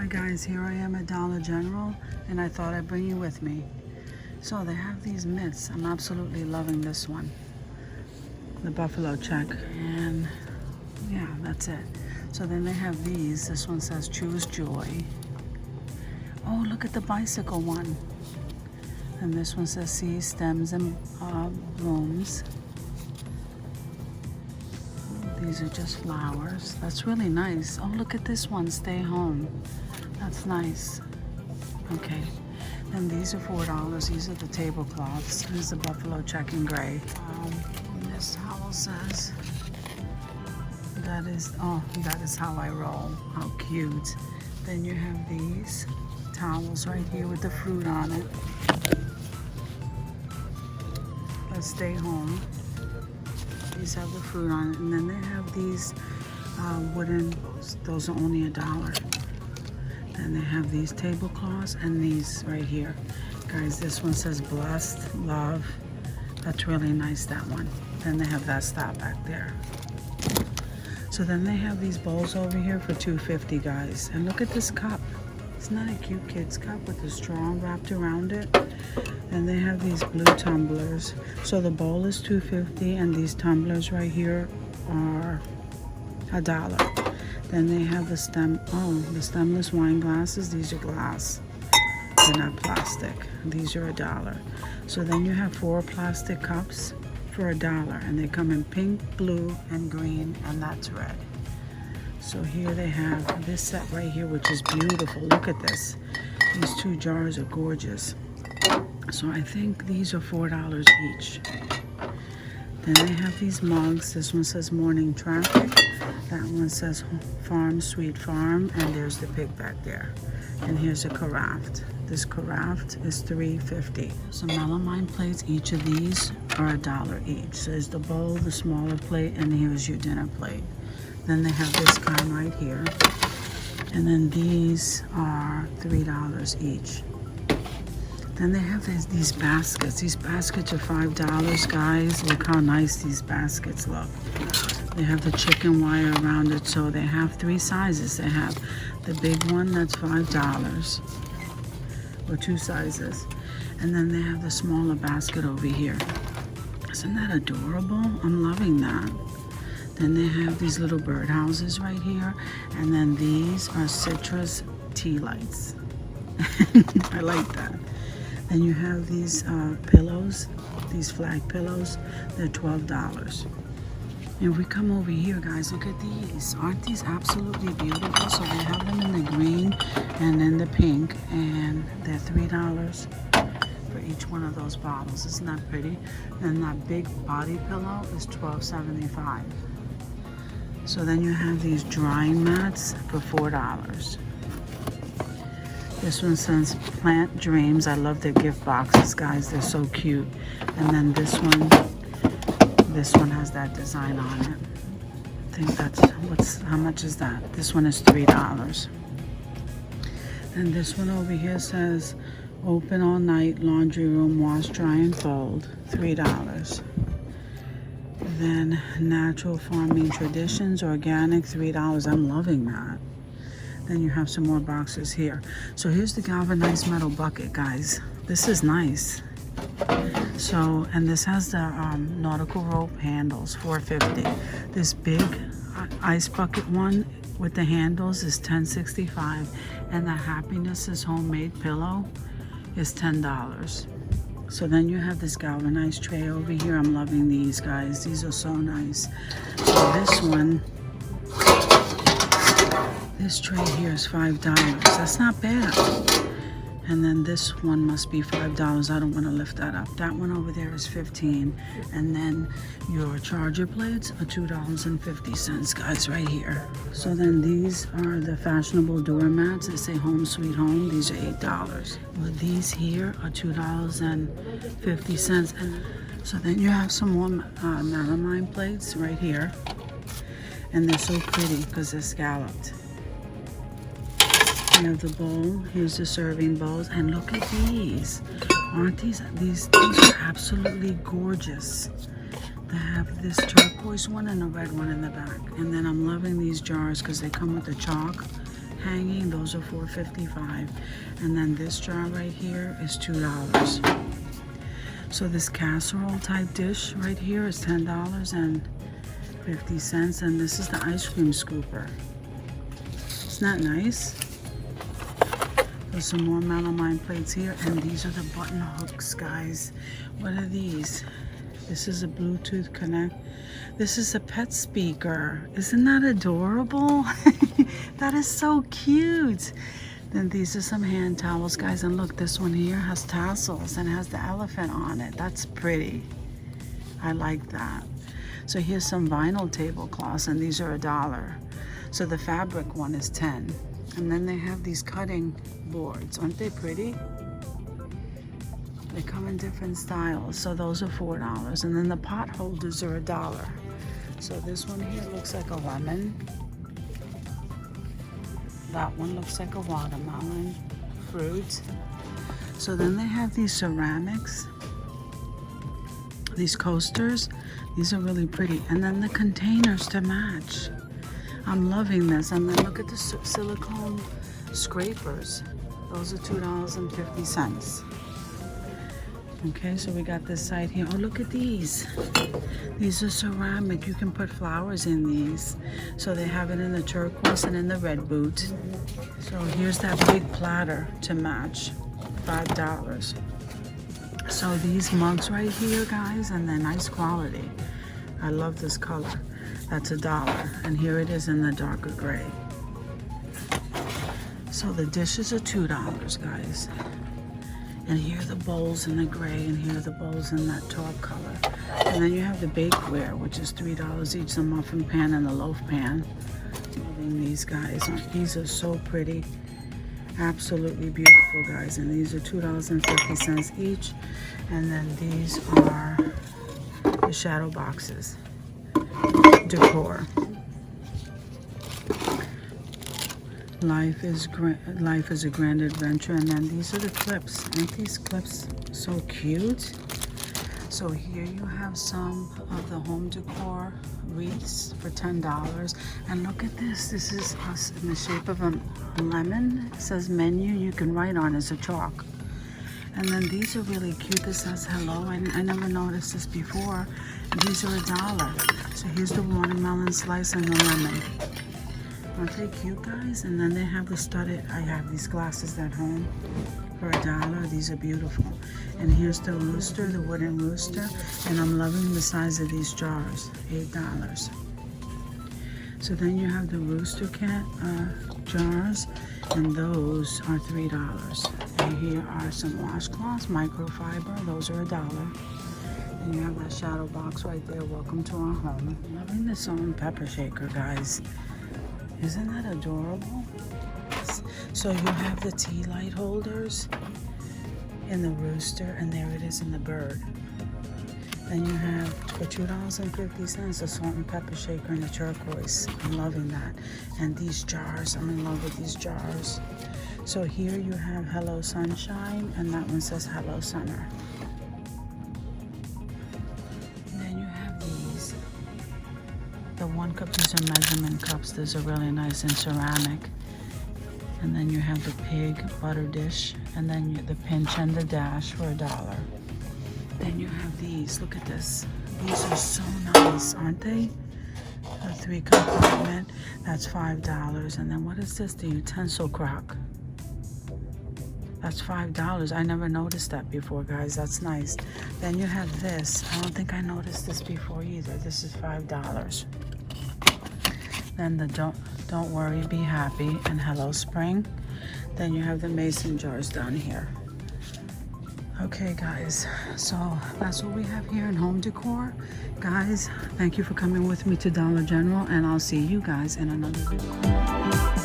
Hi guys, here I am at Dollar General and I thought I'd bring you with me. So they have these mitts. I'm absolutely loving this one. The buffalo check, and yeah, that's it. So then they have these. This one says choose joy. Oh, look at the bicycle one. And this one says see stems and blooms. These are just flowers. That's really nice. Oh, look at this one, stay home. That's nice. Okay. And these are $4. These are the tablecloths. Here's the buffalo check in gray. And this towel says, that is how I roll. How cute. Then you have these towels right here with the fruit on it. Let's stay home. These have the fruit on it. And then they have these wooden, those are only $1. And they have these tablecloths and these right here. Guys, this one says blessed, love. That's really nice, that one. Then they have that stop back there. So then they have these bowls over here for $2.50, guys. And look at this cup. Isn't that a cute kid's cup with the straw wrapped around it? And they have these blue tumblers. So the bowl is $2.50 and these tumblers right here are $1. Then they have the stemless wine glasses. These are glass. They're not plastic. These are $1. So then you have 4 plastic cups for $1, and they come in pink, blue, and green, and that's red. So here they have this set right here, which is beautiful. Look at this. These 2 jars are gorgeous. So I think these are $4 each. Then they have these mugs. This one says morning traffic. That one says farm, sweet farm. And there's the pig back there. And here's a carafe. This carafe is $3.50. Some melamine plates. Each of these are $1 each. So there's the bowl, the smaller plate, and here's your dinner plate. Then they have this kind right here. And then these are $3 each. Then they have these baskets. These baskets are $5, guys. Look how nice these baskets look. They have the chicken wire around it. So they have 3 sizes. They have the big one, that's $5, or 2 sizes. And then they have the smaller basket over here. Isn't that adorable? I'm loving that. Then they have these little birdhouses right here. And then these are citrus tea lights. I like that. Then you have these pillows, these flag pillows. They're $12. And we come over here, guys, look at these. Aren't these absolutely beautiful? So they have them in the green and in the pink, and they're $3 for each one of those bottles. Isn't that pretty? And that big body pillow is $12.75. So then you have these drying mats for $4. This one says Plant Dreams. I love their gift boxes, guys. They're so cute. And then this one has that design on it. I think that's, how much is that? This one is $3. And this one over here says open all night, laundry room, wash, dry, and fold, $3. Then natural farming traditions, organic, $3. I'm loving that. Then you have some more boxes here. So here's the galvanized metal bucket, guys. This is nice. So, and this has the nautical rope handles, $4.50. This big ice bucket one with the handles is $10.65. And the Happiness is Homemade pillow is $10. So then you have this galvanized tray over here. I'm loving these, guys. These are so nice. So this tray here is $5. That's not bad. And then this one must be $5. I don't want to lift that up. That one over there is $15. And then your charger plates are $2.50, guys, right here. So then these are the fashionable doormats that say Home Sweet Home. These are $8. Well, these here are $2.50. And so then you have some more melamine plates right here. And they're so pretty because they're scalloped. You have the bowl. Here's the serving bowls, and look at these. Aren't these are absolutely gorgeous. They have this turquoise one and a red one in the back. And then I'm loving these jars because they come with the chalk hanging, those are $4.55. And then this jar right here is $2. So this casserole type dish right here is $10.50. And this is the ice cream scooper. Isn't that nice? There's some more melamine plates here, and these are the button hooks, guys. What are these? This is a Bluetooth connect. This is a pet speaker. Isn't that adorable? That is so cute. Then these are some hand towels, guys. And look, this one here has tassels and has the elephant on it. That's pretty. I like that. So here's some vinyl tablecloths, and these are $1. So the fabric one is 10. And then they have these cutting boards. Aren't they pretty? They come in different styles. So those are $4. And then the pot holders are $1. So this one here looks like a lemon. That one looks like a watermelon fruit. So then they have these ceramics, these coasters. These are really pretty. And then the containers to match. I'm loving this. And then look at the silicone scrapers. Those are $2.50. Okay, so we got this side here. Oh, look at these. These are ceramic. You can put flowers in these. So they have it in the turquoise and in the red boot. So here's that big platter to match. $5. So these mugs right here, guys, and they're nice quality. I love this color. That's $1. And here it is in the darker gray. So the dishes are $2, guys. And here are the bowls in the gray, and here are the bowls in that taupe color. And then you have the bakeware, which is $3 each, the muffin pan and the loaf pan. Loving these, guys. These are so pretty. Absolutely beautiful, guys. And these are $2.50 each. And then these are the shadow boxes. Decor. Life is a grand adventure. And then these are the clips. Aren't these clips so cute? So here you have some of the home decor wreaths for $10. And look at this. This is us in the shape of a lemon. It says menu. You can write on as a chalk. And then these are really cute. This says hello. I never noticed this before. These are $1. So here's the watermelon slice and the lemon. Aren't they cute, guys? And then they have the studded. I have these glasses at home for $1. These are beautiful. And here's the rooster, the wooden rooster. And I'm loving the size of these jars. $8. So then you have the rooster cat jars, and those are $3. And here are some washcloths, microfiber. Those are $1. And you have that shadow box right there. Welcome to our home. I'm loving this salt and pepper shaker, guys. Isn't that adorable? So you have the tea light holders in the rooster, and there it is in the bird. Then you have, for $2.50, the salt and pepper shaker in the turquoise. I'm loving that. And these jars, I'm in love with these jars. So here you have Hello Sunshine, and that one says Hello Summer. And then you have these. The 1 cup, these are measurement cups. These are really nice in ceramic. And then you have the pig butter dish, and then the pinch and the dash for $1. Then you have these. Look at this. These are so nice, aren't they? A 3 compartment. That's $5. And then what is this? The utensil crock. That's $5. I never noticed that before, guys. That's nice. Then you have this. I don't think I noticed this before either. This is $5. Then the don't worry, be happy, and Hello Spring. Then you have the mason jars down here. Okay, guys, so that's what we have here in home decor. Guys, thank you for coming with me to Dollar General, and I'll see you guys in another video.